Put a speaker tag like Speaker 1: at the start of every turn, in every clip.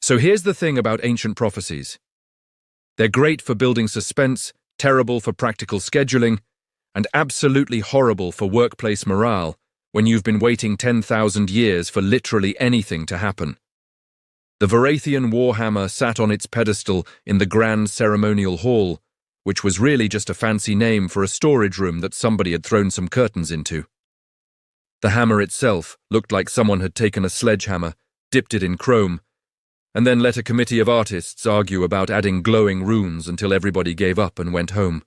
Speaker 1: So here's the thing about ancient prophecies. They're great for building suspense, terrible for practical scheduling, and absolutely horrible for workplace morale when you've been waiting 10,000 years for literally anything to happen. The Varathian warhammer sat on its pedestal in the grand ceremonial hall, which was really just a fancy name for a storage room that somebody had thrown some curtains into. The hammer itself looked like someone had taken a sledgehammer, dipped it in chrome, and then let a committee of artists argue about adding glowing runes until everybody gave up and went home.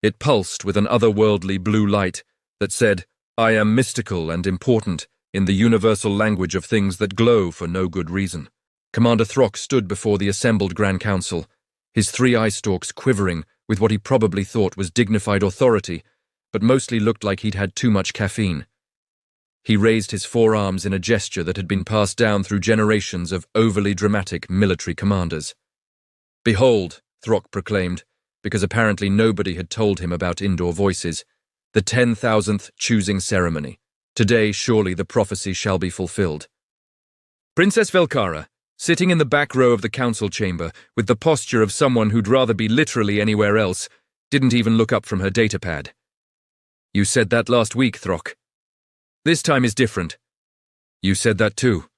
Speaker 1: It pulsed with an otherworldly blue light that said, "I am mystical and important in the universal language of things that glow for no good reason." Commander Throck stood before the assembled Grand Council, his 3 eye stalks quivering with what he probably thought was dignified authority, but mostly looked like he'd had too much caffeine. He raised his forearms in a gesture that had been passed down through generations of overly dramatic military commanders. "Behold," Throck proclaimed, because apparently nobody had told him about indoor voices, "the 10,000th choosing ceremony. Today surely the prophecy shall be fulfilled." Princess Velkara, sitting in the back row of the council chamber with the posture of someone who'd rather be literally anywhere else, didn't even look up from her datapad. "You said that last week, Throck. This time is different." "You said that too."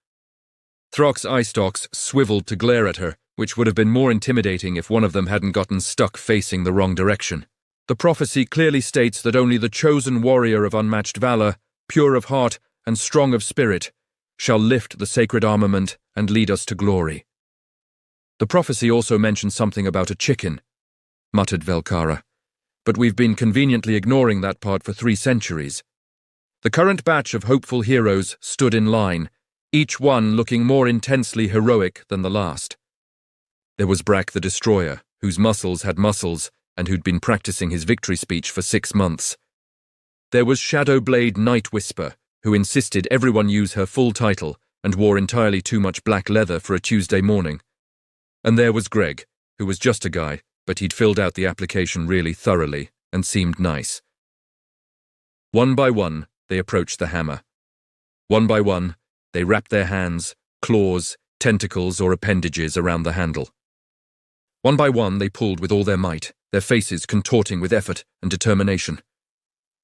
Speaker 1: Throck's eye stalks swiveled to glare at her, which would have been more intimidating if one of them hadn't gotten stuck facing the wrong direction. "The prophecy clearly states that only the chosen warrior of unmatched valor, pure of heart and strong of spirit, shall lift the sacred armament and lead us to glory." "The prophecy also mentions something about a chicken," muttered Velkara, "but we've been conveniently ignoring that part for 3 centuries. The current batch of hopeful heroes stood in line, each one looking more intensely heroic than the last. There was Brack the Destroyer, whose muscles had muscles and who'd been practicing his victory speech for 6 months. There was Shadowblade Night Whisper, who insisted everyone use her full title and wore entirely too much black leather for a Tuesday morning. And there was Greg, who was just a guy, but he'd filled out the application really thoroughly and seemed nice. One by one, they approached the hammer. One by one, they wrapped their hands, claws, tentacles, or appendages around the handle. One by one, they pulled with all their might, their faces contorting with effort and determination.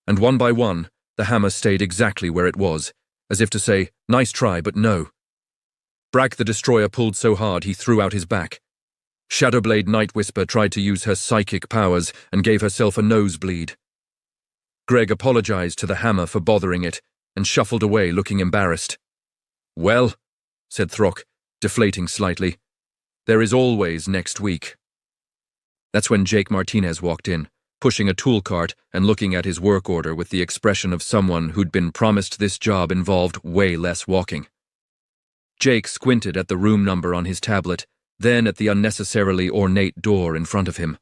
Speaker 1: And one by one, the hammer stayed exactly where it was, as if to say, "Nice try, but no." Brack the Destroyer pulled so hard he threw out his back. Shadowblade Night Whisper tried to use her psychic powers and gave herself a nosebleed. Greg apologized to the hammer for bothering it and shuffled away looking embarrassed. "Well," said Throck, deflating slightly, "there is always next week." That's when Jake Martinez walked in, pushing a tool cart and looking at his work order with the expression of someone who'd been promised this job involved way less walking. Jake squinted at the room number on his tablet, then at the unnecessarily ornate door in front of him.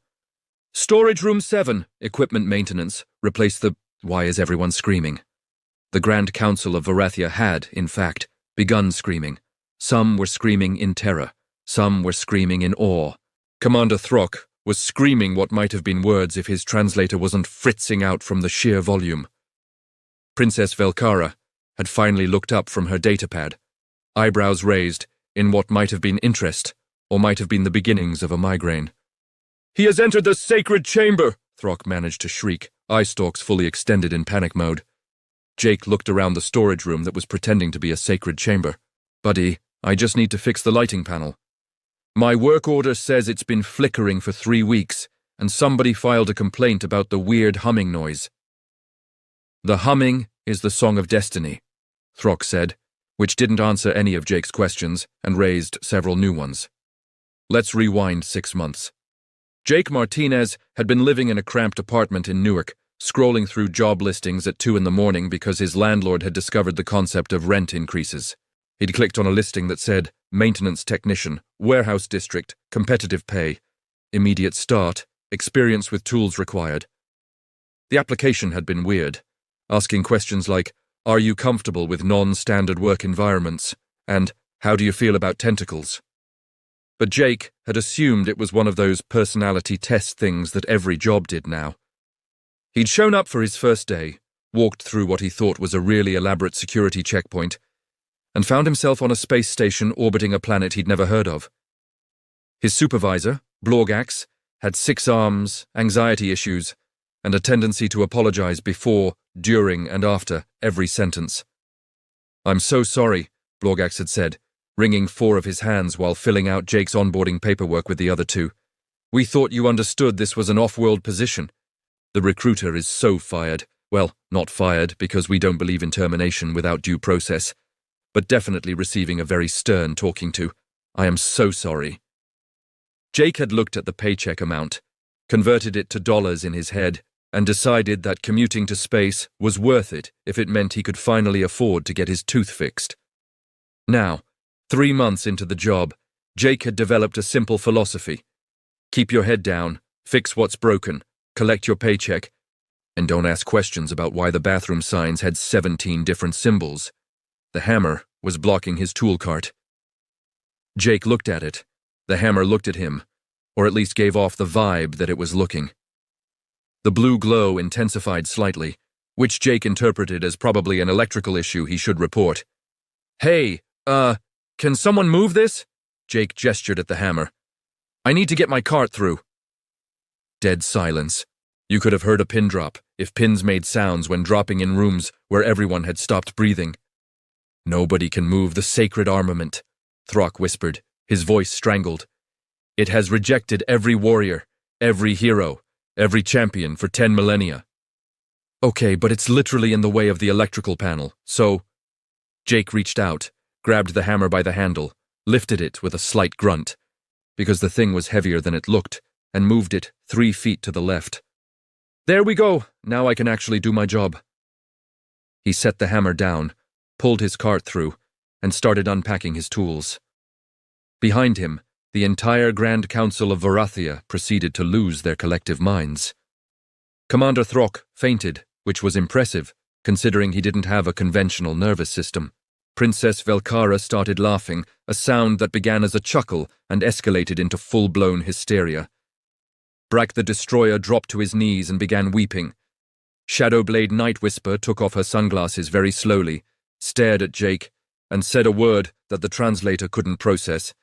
Speaker 1: "Storage room 7, equipment maintenance, replace the—" Why is everyone screaming? The Grand Council of Varathia had, in fact, begun screaming. Some were screaming in terror. Some were screaming in awe. Commander Throck was screaming what might have been words if his translator wasn't fritzing out from the sheer volume. Princess Velkara had finally looked up from her datapad, eyebrows raised in what might have been interest or might have been the beginnings of a migraine. "He has entered the sacred chamber!" Throck managed to shriek, eye stalks fully extended in panic mode. Jake looked around the storage room that was pretending to be a sacred chamber. "Buddy, I just need to fix the lighting panel. My work order says it's been flickering for 3 weeks, and somebody filed a complaint about the weird humming noise." "The humming is the song of destiny," Throck said, which didn't answer any of Jake's questions and raised several new ones. Let's rewind 6 months. Jake Martinez had been living in a cramped apartment in Newark, scrolling through job listings at 2 a.m. because his landlord had discovered the concept of rent increases. He'd clicked on a listing that said, "Maintenance Technician, Warehouse District, Competitive Pay, Immediate Start, Experience with Tools Required." The application had been weird, asking questions like, "Are you comfortable with non-standard work environments?" and "How do you feel about tentacles?" But Jake had assumed it was one of those personality test things that every job did now. He'd shown up for his first day, walked through what he thought was a really elaborate security checkpoint, and found himself on a space station orbiting a planet he'd never heard of. His supervisor, Blorgax, had 6 arms, anxiety issues, and a tendency to apologize before, during, and after every sentence. "I'm so sorry," Blorgax had said, wringing 4 of his hands while filling out Jake's onboarding paperwork with the other 2. "We thought you understood this was an off-world position. The recruiter is so fired. Well, not fired because we don't believe in termination without due process, but definitely receiving a very stern talking to. I am so sorry." Jake had looked at the paycheck amount, converted it to dollars in his head, and decided that commuting to space was worth it if it meant he could finally afford to get his tooth fixed. Now, 3 months into the job, Jake had developed a simple philosophy. Keep your head down, fix what's broken, collect your paycheck, and don't ask questions about why the bathroom signs had 17 different symbols. The hammer was blocking his tool cart. Jake looked at it. The hammer looked at him, or at least gave off the vibe that it was looking. The blue glow intensified slightly, which Jake interpreted as probably an electrical issue he should report. "Hey, can someone move this?" Jake gestured at the hammer. "I need to get my cart through." Dead silence. You could have heard a pin drop if pins made sounds when dropping in rooms where everyone had stopped breathing. "Nobody can move the sacred armament," Throck whispered, his voice strangled. "It has rejected every warrior, every hero, every champion for 10 millennia. Okay, but it's literally in the way of the electrical panel, so..." Jake reached out, grabbed the hammer by the handle, lifted it with a slight grunt, because the thing was heavier than it looked, and moved it 3 feet to the left. "There we go, now I can actually do my job." He set the hammer down, pulled his cart through, and started unpacking his tools. Behind him, the entire Grand Council of Varathia proceeded to lose their collective minds. Commander Throck fainted, which was impressive, considering he didn't have a conventional nervous system. Princess Velkara started laughing, a sound that began as a chuckle and escalated into full-blown hysteria. Brak the Destroyer dropped to his knees and began weeping. Shadowblade Nightwhisper took off her sunglasses very slowly, stared at Jake, and said a word that the translator couldn't process,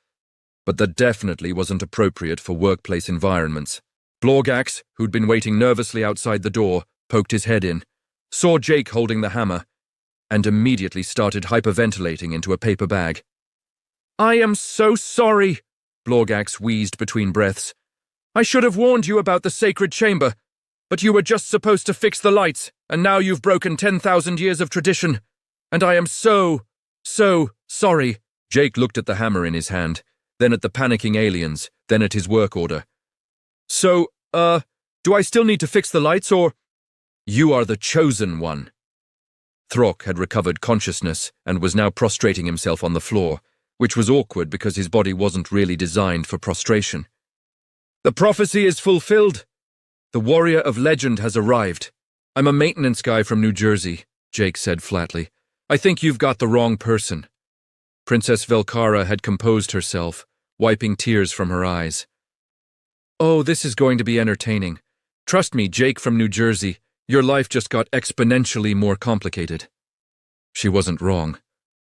Speaker 1: but that definitely wasn't appropriate for workplace environments. Blorgax, who'd been waiting nervously outside the door, poked his head in, saw Jake holding the hammer, and immediately started hyperventilating into a paper bag. "I am so sorry," Blorgax wheezed between breaths. "I should have warned you about the sacred chamber, but you were just supposed to fix the lights, and now you've broken 10,000 years of tradition, and I am so sorry." Jake looked at the hammer in his hand, then at the panicking aliens, then at his work order. "So, do I still need to fix the lights, or—" "You are the chosen one." Throck had recovered consciousness and was now prostrating himself on the floor, which was awkward because his body wasn't really designed for prostration. "The prophecy is fulfilled. The warrior of legend has arrived. I'm a maintenance guy from New Jersey," Jake said flatly. "I think you've got the wrong person." Princess Velkara had composed herself, wiping tears from her eyes. "Oh, this is going to be entertaining. Trust me, Jake from New Jersey, your life just got exponentially more complicated." She wasn't wrong.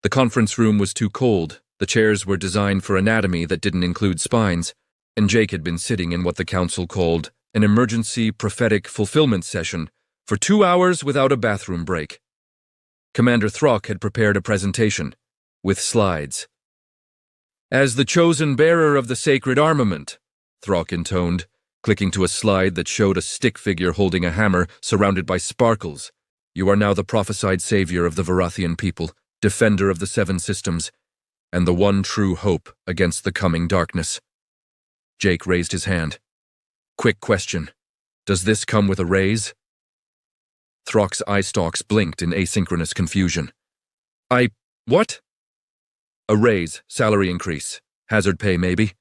Speaker 1: The conference room was too cold, the chairs were designed for anatomy that didn't include spines, and Jake had been sitting in what the council called an emergency prophetic fulfillment session for 2 hours without a bathroom break. Commander Throck had prepared a presentation, with slides. "As the chosen bearer of the sacred armament," Throck intoned, clicking to a slide that showed a stick figure holding a hammer surrounded by sparkles. "You are now the prophesied savior of the Varathian people, defender of the 7 systems, and the one true hope against the coming darkness." Jake raised his hand. "Quick question. Does this come with a raise?" Throck's eye stalks blinked in asynchronous confusion. What?" "A raise, salary increase, hazard pay maybe?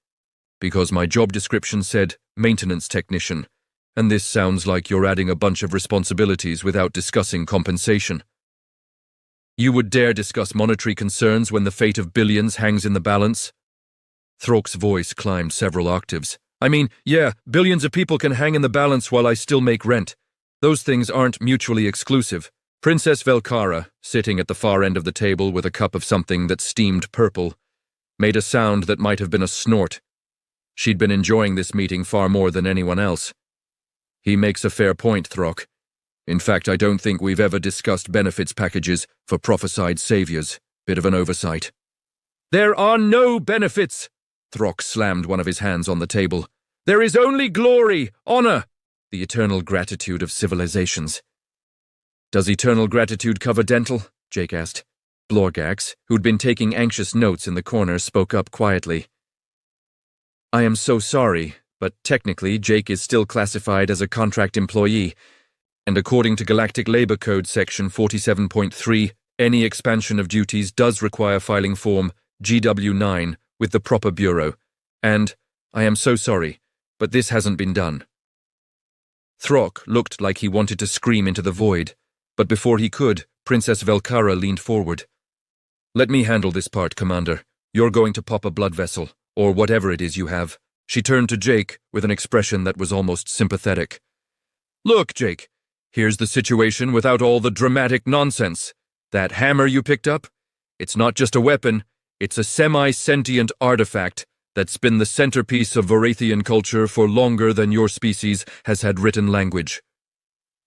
Speaker 1: Because my job description said maintenance technician, and this sounds like you're adding a bunch of responsibilities without discussing compensation." "You would dare discuss monetary concerns when the fate of billions hangs in the balance?" Throck's voice climbed several octaves. "I mean, yeah, billions of people can hang in the balance while I still make rent. Those things aren't mutually exclusive. Princess Velkara, sitting at the far end of the table with a cup of something that steamed purple, made a sound that might have been a snort. She'd been enjoying this meeting far more than anyone else. He makes a fair point, Throck. In fact, I don't think we've ever discussed benefits packages for prophesied saviors. Bit of an oversight. There are no benefits! Throck slammed one of his hands on the table. There is only glory, honor, the eternal gratitude of civilizations. Does eternal gratitude cover dental? Jake asked. Blorgax, who'd been taking anxious notes in the corner, spoke up quietly. I am so sorry, but technically Jake is still classified as a contract employee, and according to Galactic Labor Code Section 47.3, any expansion of duties does require filing Form GW9 with the proper bureau, and I am so sorry, but this hasn't been done. Throck looked like he wanted to scream into the void, but before he could, Princess Velkara leaned forward. Let me handle this part, Commander. You're going to pop a blood vessel, or whatever it is you have. She turned to Jake with an expression that was almost sympathetic. Look, Jake, here's the situation without all the dramatic nonsense. That hammer you picked up? It's not just a weapon, it's a semi-sentient artifact that's been the centerpiece of Vorathian culture for longer than your species has had written language.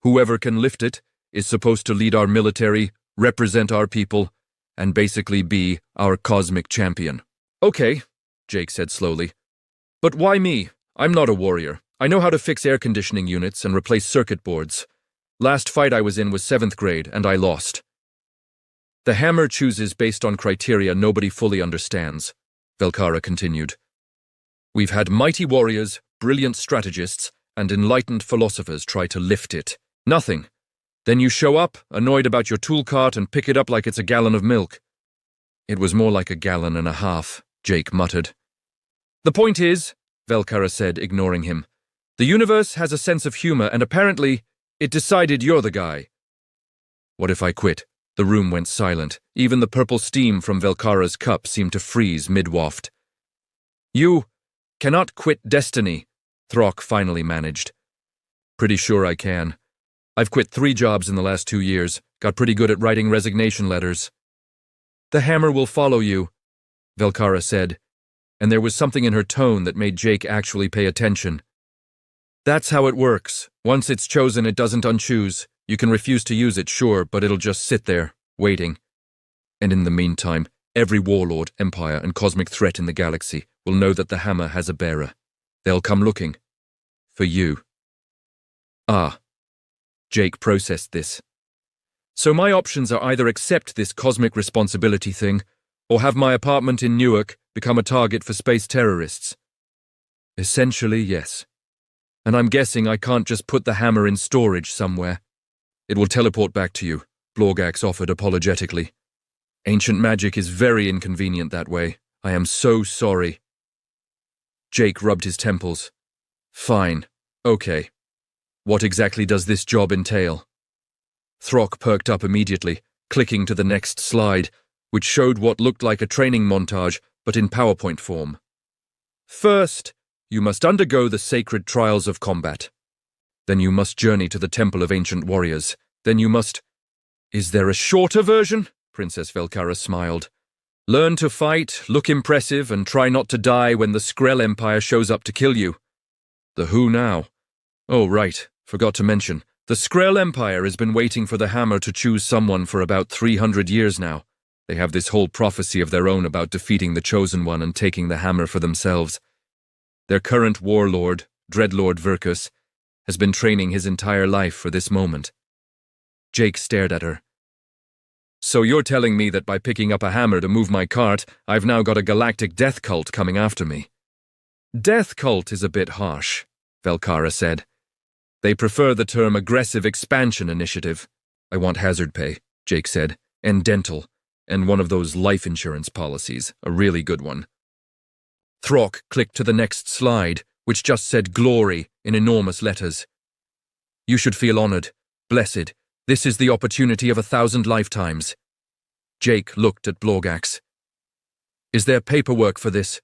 Speaker 1: Whoever can lift it is supposed to lead our military, represent our people, and basically be our cosmic champion. Okay, Jake said slowly. But why me? I'm not a warrior. I know how to fix air conditioning units and replace circuit boards. Last fight I was in was 7th grade, and I lost. The hammer chooses based on criteria nobody fully understands, Velkara continued. We've had mighty warriors, brilliant strategists, and enlightened philosophers try to lift it. Nothing. Then you show up, annoyed about your tool cart, and pick it up like it's a gallon of milk. It was more like a gallon and a half, Jake muttered. The point is, Velkara said, ignoring him, the universe has a sense of humor, and apparently, it decided you're the guy. What if I quit? The room went silent. Even the purple steam from Velkara's cup seemed to freeze mid-waft. You cannot quit destiny, Throck finally managed. Pretty sure I can. I've quit 3 jobs in the last 2 years, got pretty good at writing resignation letters. The hammer will follow you, Velkara said, and there was something in her tone that made Jake actually pay attention. That's how it works. Once it's chosen, it doesn't unchoose. You can refuse to use it, sure, but it'll just sit there, waiting. And in the meantime, every warlord, empire, and cosmic threat in the galaxy will know that the hammer has a bearer. They'll come looking. For you. Ah. Jake processed this. So my options are either accept this cosmic responsibility thing, or have my apartment in Newark become a target for space terrorists. Essentially, yes. And I'm guessing I can't just put the hammer in storage somewhere. It will teleport back to you, Blorgax offered apologetically. Ancient magic is very inconvenient that way. I am so sorry. Jake rubbed his temples. Fine. Okay. What exactly does this job entail? Throck perked up immediately, clicking to the next slide, which showed what looked like a training montage, but in PowerPoint form. First, you must undergo the sacred trials of combat. Then you must journey to the Temple of Ancient Warriors. Then you must... Is there a shorter version? Princess Velkara smiled. Learn to fight, look impressive, and try not to die when the Skrell Empire shows up to kill you. The who now? Oh, right, forgot to mention. The Skrell Empire has been waiting for the hammer to choose someone for about 300 years now. They have this whole prophecy of their own about defeating the Chosen One and taking the hammer for themselves. Their current warlord, Dreadlord Verkus, has been training his entire life for this moment. Jake stared at her. So you're telling me that by picking up a hammer to move my cart, I've now got a galactic death cult coming after me? Death cult is a bit harsh, Velkara said. They prefer the term aggressive expansion initiative. I want hazard pay, Jake said, and dental, and one of those life insurance policies, a really good one. Throck clicked to the next slide, which just said glory in enormous letters. You should feel honored, blessed. This is the opportunity of 1,000 lifetimes. Jake looked at Blorgax. Is there paperwork for this?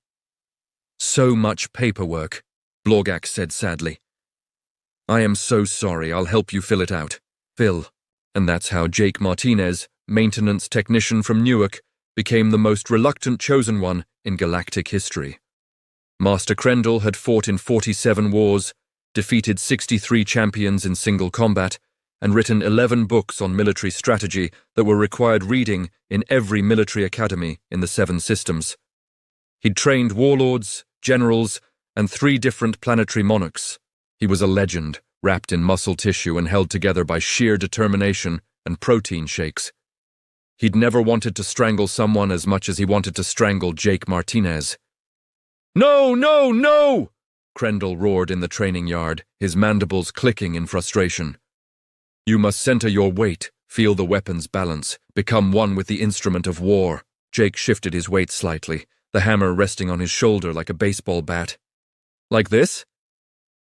Speaker 1: So much paperwork, Blorgax said sadly. I am so sorry, I'll help you fill it out. Fill And that's how Jake Martinez, maintenance technician from Newark, became the most reluctant chosen one in galactic history. Master Krendel had fought in 47 wars, defeated 63 champions in single combat, and written 11 books on military strategy that were required reading in every military academy in the 7 systems. He'd trained warlords, generals, and 3 different planetary monarchs. He was a legend, wrapped in muscle tissue and held together by sheer determination and protein shakes. He'd never wanted to strangle someone as much as he wanted to strangle Jake Martinez. "No, no, no!" Krendel roared in the training yard, his mandibles clicking in frustration. "You must center your weight, feel the weapon's balance, become one with the instrument of war." Jake shifted his weight slightly, the hammer resting on his shoulder like a baseball bat. "Like this?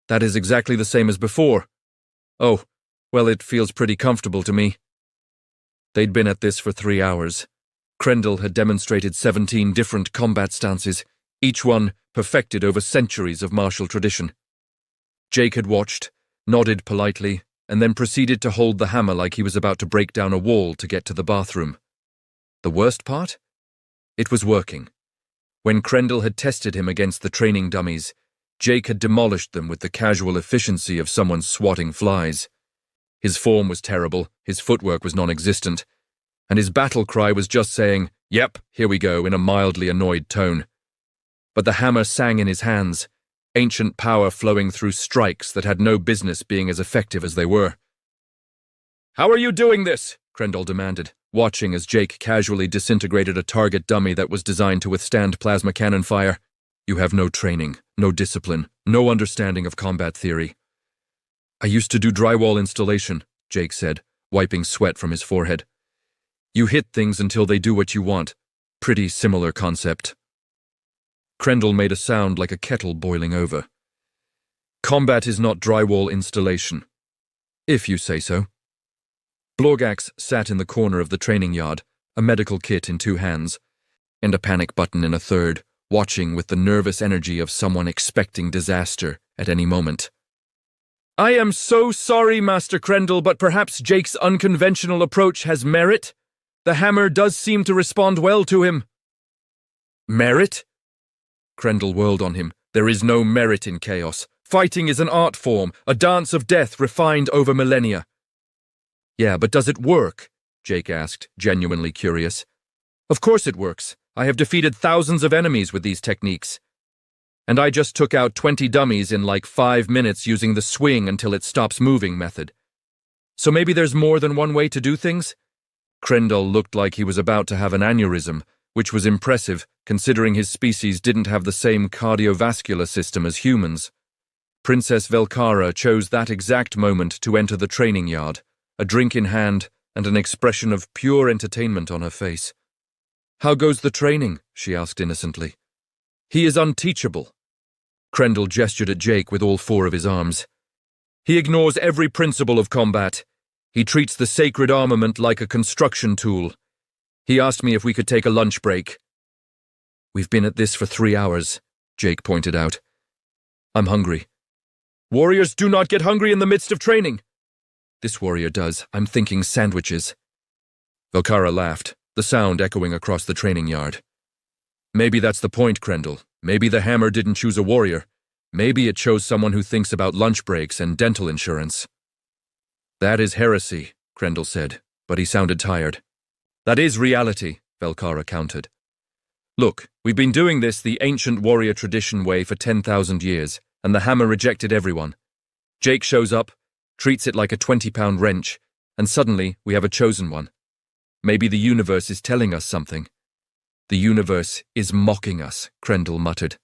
Speaker 1: That is exactly the same as before. Oh, well, it feels pretty comfortable to me." They'd been at this for 3 hours. Krendel had demonstrated 17 different combat stances, each one perfected over centuries of martial tradition. Jake had watched, nodded politely, and then proceeded to hold the hammer like he was about to break down a wall to get to the bathroom. The worst part? It was working. When Krendel had tested him against the training dummies, Jake had demolished them with the casual efficiency of someone swatting flies. His form was terrible, his footwork was non-existent, and his battle cry was just saying, "Yep, here we go," in a mildly annoyed tone. But the hammer sang in his hands, ancient power flowing through strikes that had no business being as effective as they were. "How are you doing this?" Krendel demanded, watching as Jake casually disintegrated a target dummy that was designed to withstand plasma cannon fire. "You have no training, no discipline, no understanding of combat theory." "I used to do drywall installation," Jake said, wiping sweat from his forehead. "You hit things until they do what you want. Pretty similar concept." Krendel made a sound like a kettle boiling over. "Combat is not drywall installation. If you say so." Blorgax sat in the corner of the training yard, a medical kit in 2 hands, and a panic button in a third, watching with the nervous energy of someone expecting disaster at any moment. "I am so sorry, Master Krendel, but perhaps Jake's unconventional approach has merit. The hammer does seem to respond well to him." "Merit?" Krendel whirled on him. "There is no merit in chaos. Fighting is an art form, a dance of death refined over millennia." "Yeah, but does it work?" Jake asked, genuinely curious. "Of course it works. I have defeated thousands of enemies with these techniques. And I just took out 20 dummies in like 5 minutes using the swing until it stops moving method. So maybe there's more than one way to do things?" Krendel looked like he was about to have an aneurysm, which was impressive considering his species didn't have the same cardiovascular system as humans. Princess Velkara chose that exact moment to enter the training yard, a drink in hand and an expression of pure entertainment on her face. "How goes the training?" she asked innocently. "He is unteachable." Krendel gestured at Jake with all 4 of his arms. "He ignores every principle of combat. He treats the sacred armament like a construction tool. He asked me if we could take a lunch break." "We've been at this for 3 hours, Jake pointed out. "I'm hungry." "Warriors do not get hungry in the midst of training." "This warrior does. I'm thinking sandwiches." Velkara laughed, the sound echoing across the training yard. "Maybe that's the point, Krendel. Maybe the hammer didn't choose a warrior. Maybe it chose someone who thinks about lunch breaks and dental insurance." "That is heresy," Krendel said, but he sounded tired. "That is reality," Velkara countered. "Look, we've been doing this the ancient warrior tradition way for 10,000 years, and the hammer rejected everyone. Jake shows up, treats it like a 20-pound wrench, and suddenly we have a chosen one. Maybe the universe is telling us something." "The universe is mocking us," Krendel muttered.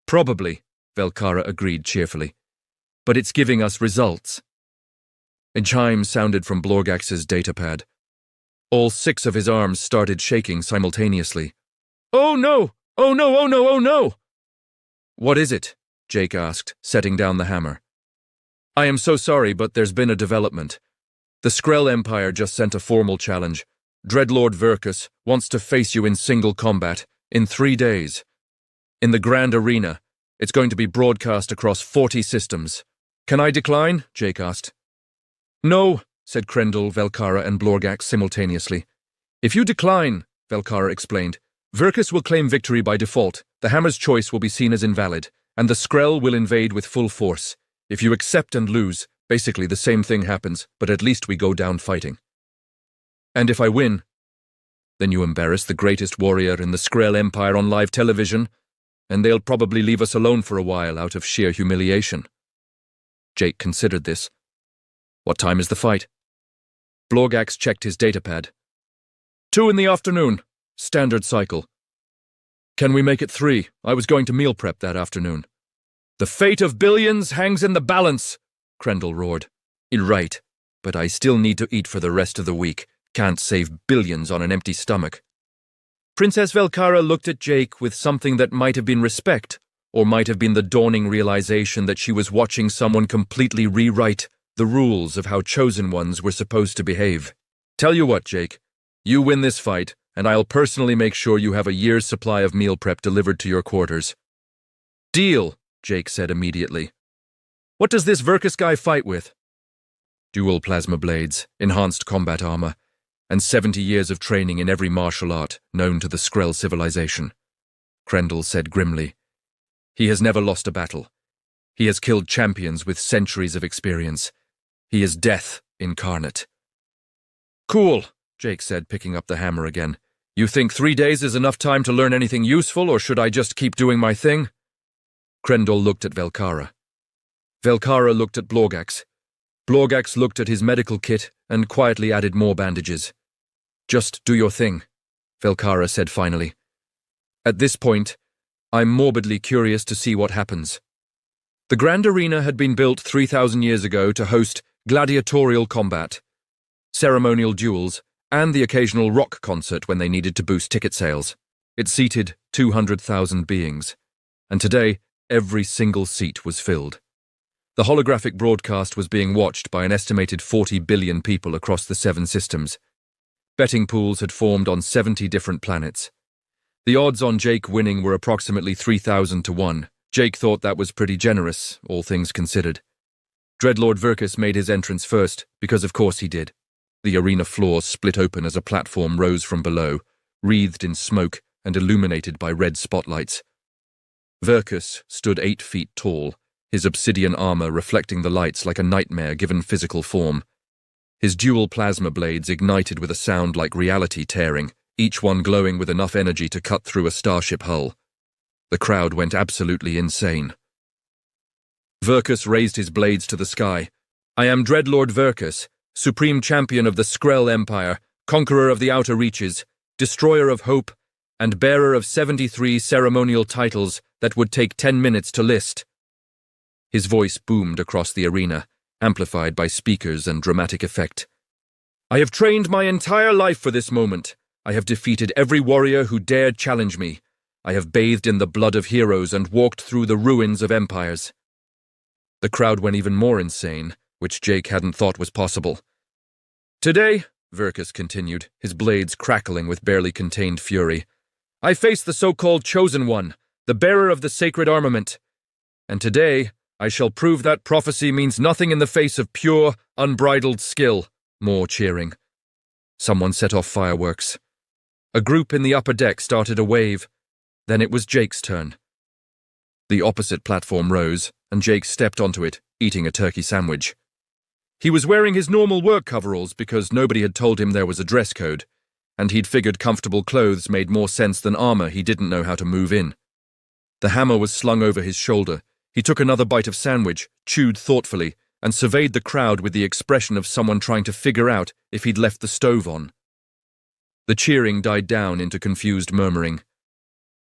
Speaker 1: "Probably," Velkara agreed cheerfully. "But it's giving us results." A chime sounded from Blorgax's datapad. All 6 of his arms started shaking simultaneously. "Oh no! Oh no, oh no, oh no!" "What is it?" Jake asked, setting down the hammer. "I am so sorry, but there's been a development. The Skrell Empire just sent a formal challenge. Dreadlord Verkus wants to face you in single combat in 3 days. In the Grand Arena, it's going to be broadcast across 40 systems. Can I decline?" Jake asked. "No," said Krendel, Velkara, and Blorgax simultaneously. If you decline, Velkara explained, Verkus will claim victory by default, the hammer's choice will be seen as invalid, and the Skrell will invade with full force. If you accept and lose, basically the same thing happens, but at least we go down fighting. And if I win, then you embarrass the greatest warrior in the Skrell Empire on live television, and they'll probably leave us alone for a while out of sheer humiliation. Jake considered this. What time is the fight? Blorgax checked his datapad. 2 in the afternoon. Standard cycle. Can we make it 3? I was going to meal prep that afternoon. The fate of billions hangs in the balance, Krendel roared. You're right, but I still need to eat for the rest of the week. Can't save billions on an empty stomach. Princess Velkara looked at Jake with something that might have been respect, or might have been the dawning realization that she was watching someone completely rewrite the rules of how chosen ones were supposed to behave. Tell you what, Jake, you win this fight, and I'll personally make sure you have a year's supply of meal prep delivered to your quarters. Deal, Jake said immediately. What does this Verkus guy fight with? Dual plasma blades, enhanced combat armor, and 70 years of training in every martial art known to the Skrell civilization, Krendel said grimly. He has never lost a battle. He has killed champions with centuries of experience. He is death incarnate. Cool, Jake said, picking up the hammer again. You think 3 days is enough time to learn anything useful, or should I just keep doing my thing? Krendel looked at Velkara. Velkara looked at Blorgax. Blorgax looked at his medical kit and quietly added more bandages. Just do your thing, Velkara said finally. At this point, I'm morbidly curious to see what happens. The Grand Arena had been built 3,000 years ago to host gladiatorial combat, ceremonial duels, and the occasional rock concert when they needed to boost ticket sales. It seated 200,000 beings, and today every single seat was filled. The holographic broadcast was being watched by an estimated 40 billion people across the 7 systems. Betting pools had formed on 70 different planets. The odds on Jake winning were approximately 3,000 to 1. Jake thought that was pretty generous, all things considered. Dreadlord Verkus made his entrance first, because of course he did. The arena floor split open as a platform rose from below, wreathed in smoke and illuminated by red spotlights. Verkus stood 8 feet tall, his obsidian armor reflecting the lights like a nightmare given physical form. His dual plasma blades ignited with a sound like reality tearing, each one glowing with enough energy to cut through a starship hull. The crowd went absolutely insane. Verkus raised his blades to the sky. I am Dreadlord Verkus, Supreme Champion of the Skrell Empire, Conqueror of the Outer Reaches, Destroyer of Hope, and bearer of 73 ceremonial titles that would take 10 minutes to list. His voice boomed across the arena, amplified by speakers and dramatic effect. I have trained my entire life for this moment. I have defeated every warrior who dared challenge me. I have bathed in the blood of heroes and walked through the ruins of empires. The crowd went even more insane, which Jake hadn't thought was possible. Today, Verkus continued, his blades crackling with barely contained fury, I face the so-called Chosen One, the bearer of the sacred armament. And today, I shall prove that prophecy means nothing in the face of pure, unbridled skill. More cheering. Someone set off fireworks. A group in the upper deck started a wave. Then it was Jake's turn. The opposite platform rose, and Jake stepped onto it, eating a turkey sandwich. He was wearing his normal work coveralls because nobody had told him there was a dress code, and he'd figured comfortable clothes made more sense than armor he didn't know how to move in. The hammer was slung over his shoulder. He took another bite of sandwich, chewed thoughtfully, and surveyed the crowd with the expression of someone trying to figure out if he'd left the stove on. The cheering died down into confused murmuring.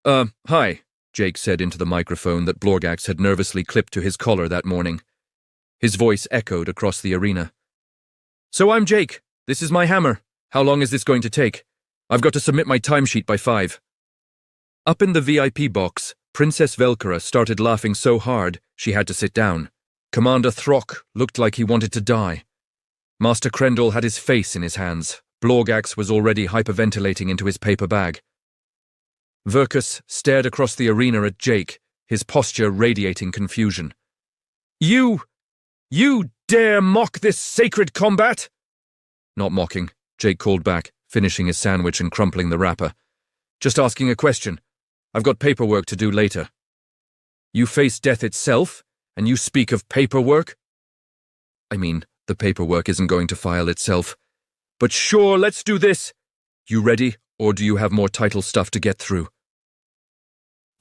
Speaker 1: Hi, Jake said into the microphone that Blorgax had nervously clipped to his collar that morning. His voice echoed across the arena. So I'm Jake. This is my hammer. How long is this going to take? I've got to submit my timesheet by 5. Up in the VIP box, Princess Velkara started laughing so hard she had to sit down. Commander Throck looked like he wanted to die. Master Krendel had his face in his hands. Blorgax was already hyperventilating into his paper bag. Verkus stared across the arena at Jake, his posture radiating confusion. You dare mock this sacred combat? Not mocking, Jake called back, finishing his sandwich and crumpling the wrapper. Just asking a question. I've got paperwork to do later. You face death itself, and you speak of paperwork? I mean, the paperwork isn't going to file itself. But sure, let's do this. You ready, or do you have more title stuff to get through?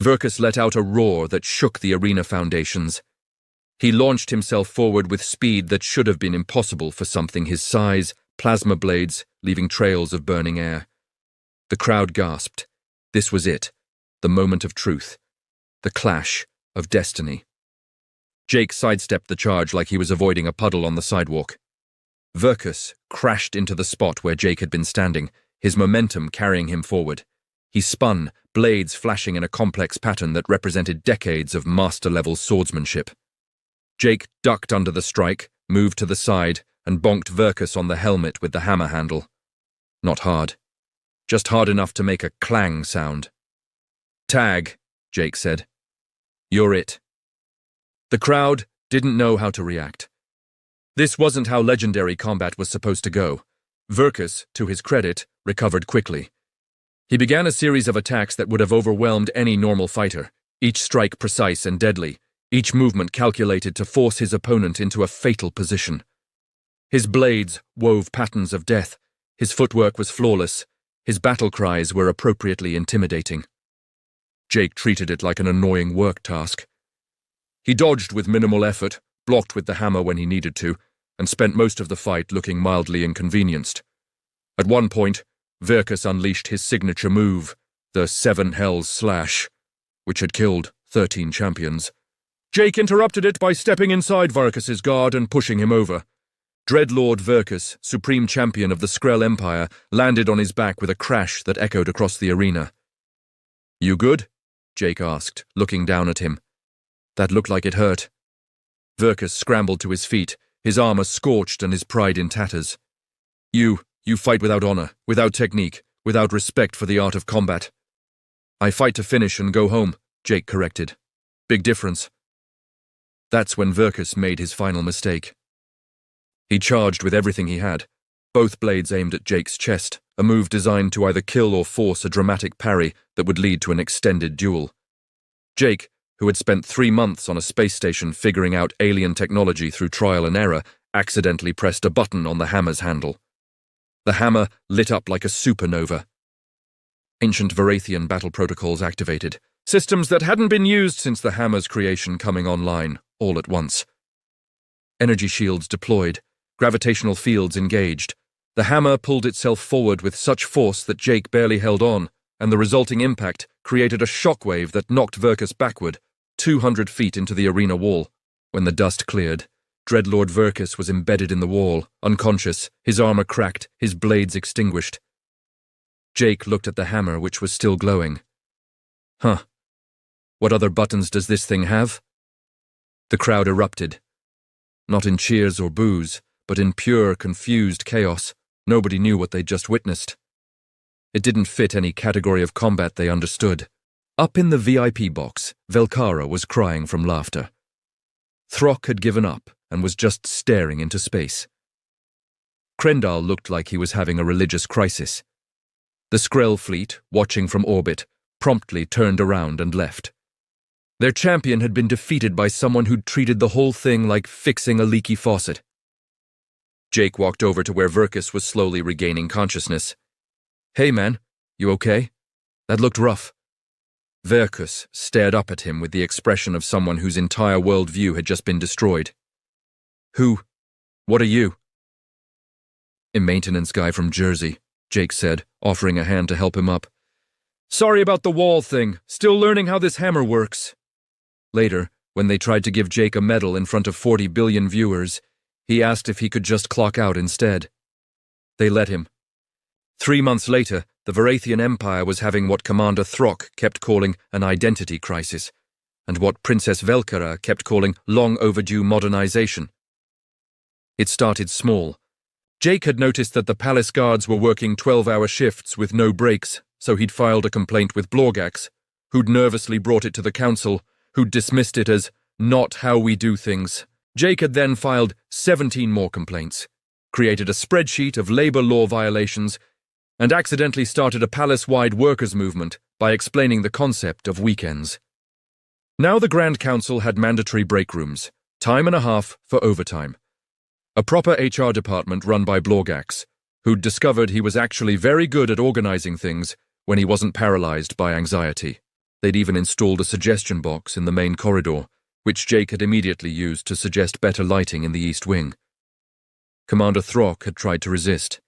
Speaker 1: Verkus let out a roar that shook the arena foundations. He launched himself forward with speed that should have been impossible for something his size, plasma blades leaving trails of burning air. The crowd gasped. This was it, the moment of truth, the clash of destiny. Jake sidestepped the charge like he was avoiding a puddle on the sidewalk. Verkus crashed into the spot where Jake had been standing, his momentum carrying him forward. He spun, blades flashing in a complex pattern that represented decades of master-level swordsmanship. Jake ducked under the strike, moved to the side, and bonked Verkus on the helmet with the hammer handle. Not hard. Just hard enough to make a clang sound. Tag, Jake said. You're it. The crowd didn't know how to react. This wasn't how legendary combat was supposed to go. Verkus, to his credit, recovered quickly. He began a series of attacks that would have overwhelmed any normal fighter, each strike precise and deadly, each movement calculated to force his opponent into a fatal position. His blades wove patterns of death, his footwork was flawless, his battle cries were appropriately intimidating. Jake treated it like an annoying work task. He dodged with minimal effort, blocked with the hammer when he needed to, and spent most of the fight looking mildly inconvenienced. At one point, Verkus unleashed his signature move, the Seven Hells Slash, which had killed 13 champions. Jake interrupted it by stepping inside Verkus's guard and pushing him over. Dreadlord Verkus, supreme champion of the Skrell Empire, landed on his back with a crash that echoed across the arena. You good? Jake asked, looking down at him. That looked like it hurt. Verkus scrambled to his feet, his armor scorched and his pride in tatters. You fight without honor, without technique, without respect for the art of combat. I fight to finish and go home, Jake corrected. Big difference. That's when Verkus made his final mistake. He charged with everything he had, both blades aimed at Jake's chest, a move designed to either kill or force a dramatic parry that would lead to an extended duel. Jake, who had spent 3 months on a space station figuring out alien technology through trial and error, accidentally pressed a button on the hammer's handle. The hammer lit up like a supernova. Ancient Varathian battle protocols activated, systems that hadn't been used since the hammer's creation coming online, all at once. Energy shields deployed, gravitational fields engaged. The hammer pulled itself forward with such force that Jake barely held on, and the resulting impact created a shockwave that knocked Verkus backward, 200 feet into the arena wall. When the dust cleared, Dreadlord Verkus was embedded in the wall, unconscious, his armor cracked, his blades extinguished. Jake looked at the hammer, which was still glowing. Huh. What other buttons does this thing have? The crowd erupted. Not in cheers or boos, but in pure, confused chaos. Nobody knew what they'd just witnessed. It didn't fit any category of combat they understood. Up in the VIP box, Velkara was crying from laughter. Throck had given up and was just staring into space. Krendal looked like he was having a religious crisis. The Skrell fleet, watching from orbit, promptly turned around and left. Their champion had been defeated by someone who'd treated the whole thing like fixing a leaky faucet. Jake walked over to where Verkus was slowly regaining consciousness. Hey man, you okay? That looked rough. Verkus stared up at him with the expression of someone whose entire worldview had just been destroyed. Who? What are you? A maintenance guy from Jersey, Jake said, offering a hand to help him up. Sorry about the wall thing, still learning how this hammer works. Later, when they tried to give Jake a medal in front of 40 billion viewers, he asked if he could just clock out instead. They let him. 3 months later, the Varathian Empire was having what Commander Throck kept calling an identity crisis, and what Princess Velkara kept calling long-overdue modernization. It started small. Jake had noticed that the palace guards were working 12-hour shifts with no breaks, so he'd filed a complaint with Blorgax, who'd nervously brought it to the council, who'd dismissed it as not how we do things. Jake had then filed 17 more complaints. created a spreadsheet of labor law violations, and accidentally started a palace-wide workers' movement by explaining the concept of weekends. Now the Grand Council had mandatory break rooms, time and a half for overtime. A proper HR department run by Blorgax, who'd discovered he was actually very good at organizing things when he wasn't paralyzed by anxiety. They'd even installed a suggestion box in the main corridor, which Jake had immediately used to suggest better lighting in the East Wing. Commander Throck had tried to resist.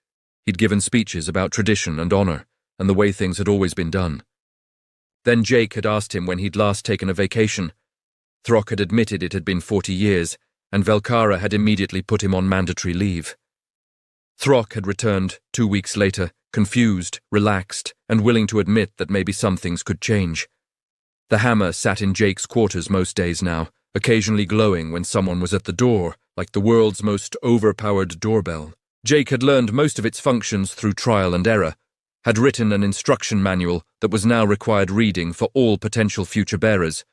Speaker 1: He'd given speeches about tradition and honor and the way things had always been done. Then Jake had asked him when he'd last taken a vacation. Throck had admitted it had been 40 years, and Velkara had immediately put him on mandatory leave. Throck had returned 2 weeks later, confused, relaxed, and willing to admit that maybe some things could change. The hammer sat in Jake's quarters most days now, occasionally glowing when someone was at the door, like the world's most overpowered doorbell. Jake had learned most of its functions through trial and error, had written an instruction manual that was now required reading for all potential future bearers,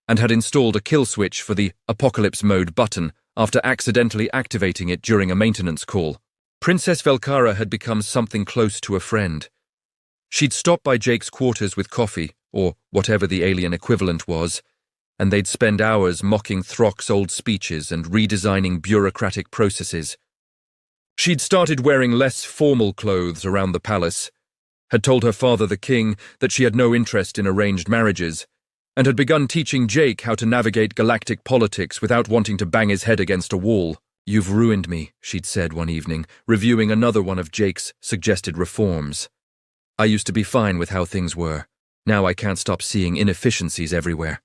Speaker 1: and had installed a kill switch for the Apocalypse Mode button after accidentally activating it during a maintenance call. Princess Velkara had become something close to a friend. She'd stop by Jake's quarters with coffee, or whatever the alien equivalent was, and they'd spend hours mocking Throck's old speeches and redesigning bureaucratic processes. She'd started wearing less formal clothes around the palace, had told her father the king that she had no interest in arranged marriages, and had begun teaching Jake how to navigate galactic politics without wanting to bang his head against a wall. "You've ruined me," she'd said one evening, reviewing another one of Jake's suggested reforms. "I used to be fine with how things were. Now I can't stop seeing inefficiencies everywhere."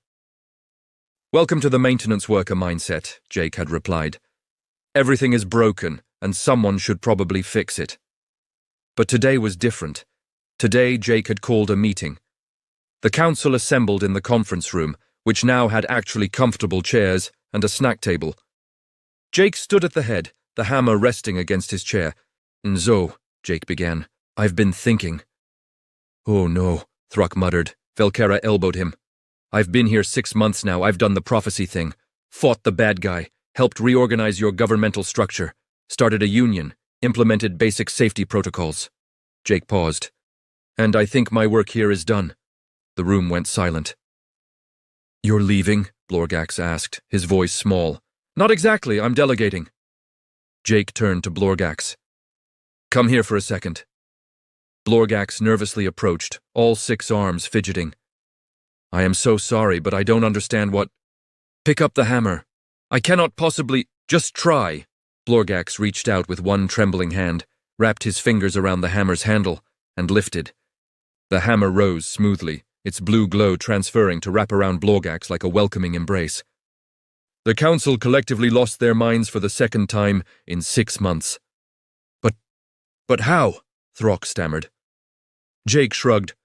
Speaker 1: "Welcome to the maintenance worker mindset," Jake had replied. "Everything is broken, and someone should probably fix it." But today was different. Today Jake had called a meeting. The council assembled in the conference room, which now had actually comfortable chairs and a snack table. Jake stood at the head, the hammer resting against his chair. "Nzo," Jake began, "I've been thinking." "Oh no," Throck muttered. Velkara elbowed him. "I've been here 6 months now. I've done the prophecy thing. Fought the bad guy. Helped reorganize your governmental structure. Started a union. Implemented basic safety protocols." Jake paused. "And I think my work here is done." The room went silent. "You're leaving?" Blorgax asked, his voice small. "Not exactly, I'm delegating." Jake turned to Blorgax. "Come here for a second." Blorgax nervously approached, all 6 arms fidgeting. "I am so sorry, but I don't understand what—" "Pick up the hammer. I cannot possibly—" "Just try." Blorgax reached out with one trembling hand, wrapped his fingers around the hammer's handle, and lifted. The hammer rose smoothly, its blue glow transferring to wrap around Blorgax like a welcoming embrace. "The council collectively lost their minds for the second time in 6 months. But how?" Throck stammered. Jake shrugged.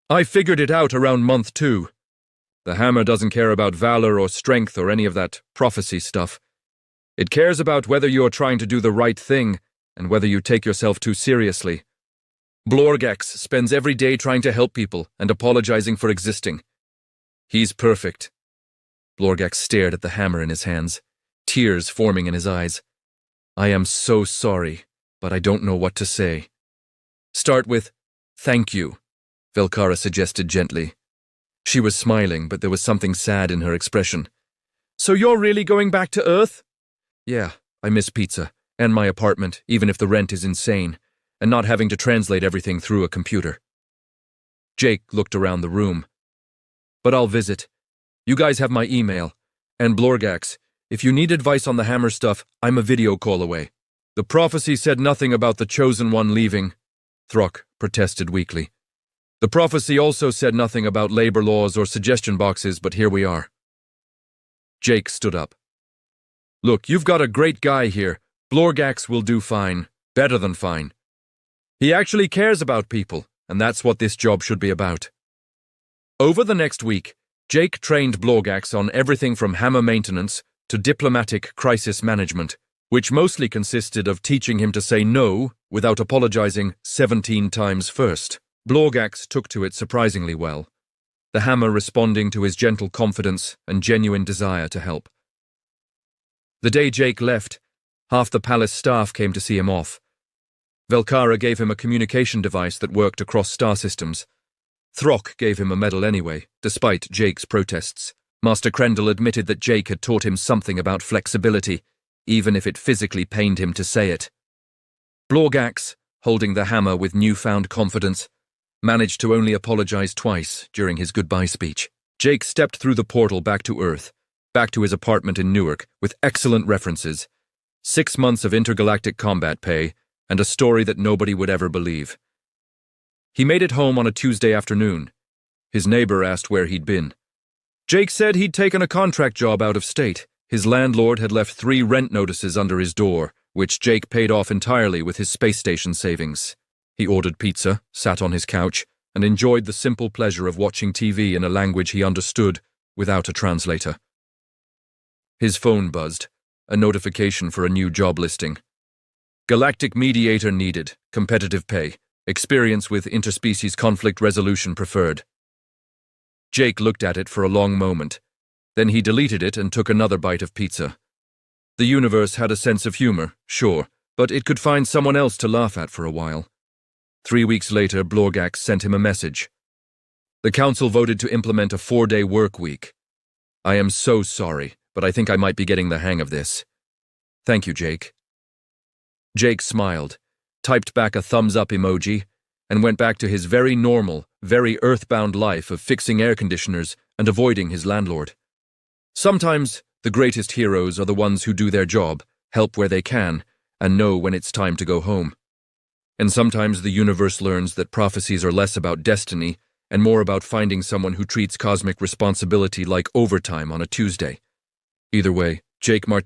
Speaker 1: "I figured it out around month 2. The hammer doesn't care about valor or strength or any of that prophecy stuff. It cares about whether you are trying to do the right thing and whether you take yourself too seriously. Blorgax spends every day trying to help people and apologizing for existing. He's perfect." Blorgax stared at the hammer in his hands, tears forming in his eyes. "I am so sorry, but I don't know what to say." "Start with, 'Thank you,'" Velkara suggested gently. She was smiling, but there was something sad in her expression. "So you're really going back to Earth?" "Yeah, I miss pizza, and my apartment, even if the rent is insane, and not having to translate everything through a computer." Jake looked around the room. "But I'll visit. You guys have my email. And Blorgax, if you need advice on the hammer stuff, I'm a video call away." "The prophecy said nothing about the Chosen One leaving," Throck protested weakly. "The prophecy also said nothing about labor laws or suggestion boxes, but here we are." Jake stood up. "Look, you've got a great guy here. Blorgax will do fine. Better than fine. He actually cares about people, and that's what this job should be about." Over the next week, Jake trained Blorgax on everything from hammer maintenance to diplomatic crisis management, which mostly consisted of teaching him to say no without apologizing 17 times first. Blorgax took to it surprisingly well, the hammer responding to his gentle confidence and genuine desire to help. The day Jake left, Half the palace staff came to see him off. Velkara gave him a communication device that worked across star systems. Throck gave him a medal anyway, despite Jake's protests. Master Krendel admitted that Jake had taught him something about flexibility, even if it physically pained him to say it. Blorgax, holding the hammer with newfound confidence, managed to only apologize twice during his goodbye speech. Jake stepped through the portal back to Earth, back to his apartment in Newark, with excellent references, 6 months of intergalactic combat pay, and a story that nobody would ever believe. He made it home on a Tuesday afternoon. His neighbor asked where he'd been. Jake said he'd taken a contract job out of state. His landlord had left 3 rent notices under his door, which Jake paid off entirely with his space station savings. He ordered pizza, sat on his couch, and enjoyed the simple pleasure of watching TV in a language he understood without a translator. His phone buzzed, a notification for a new job listing. Galactic mediator needed, competitive pay, experience with interspecies conflict resolution preferred. Jake looked at it for a long moment. Then he deleted it and took another bite of pizza. The universe had a sense of humor, sure, but it could find someone else to laugh at for a while. 3 weeks later, Blorgax sent him a message. The council voted to implement a 4-day work week. I am so sorry, but I think I might be getting the hang of this. Thank you, Jake. Jake smiled, typed back a thumbs-up emoji, and went back to his very normal, very earthbound life of fixing air conditioners and avoiding his landlord. Sometimes, the greatest heroes are the ones who do their job, help where they can, and know when it's time to go home. And sometimes the universe learns that prophecies are less about destiny and more about finding someone who treats cosmic responsibility like overtime on a Tuesday. Either way, Jake Martin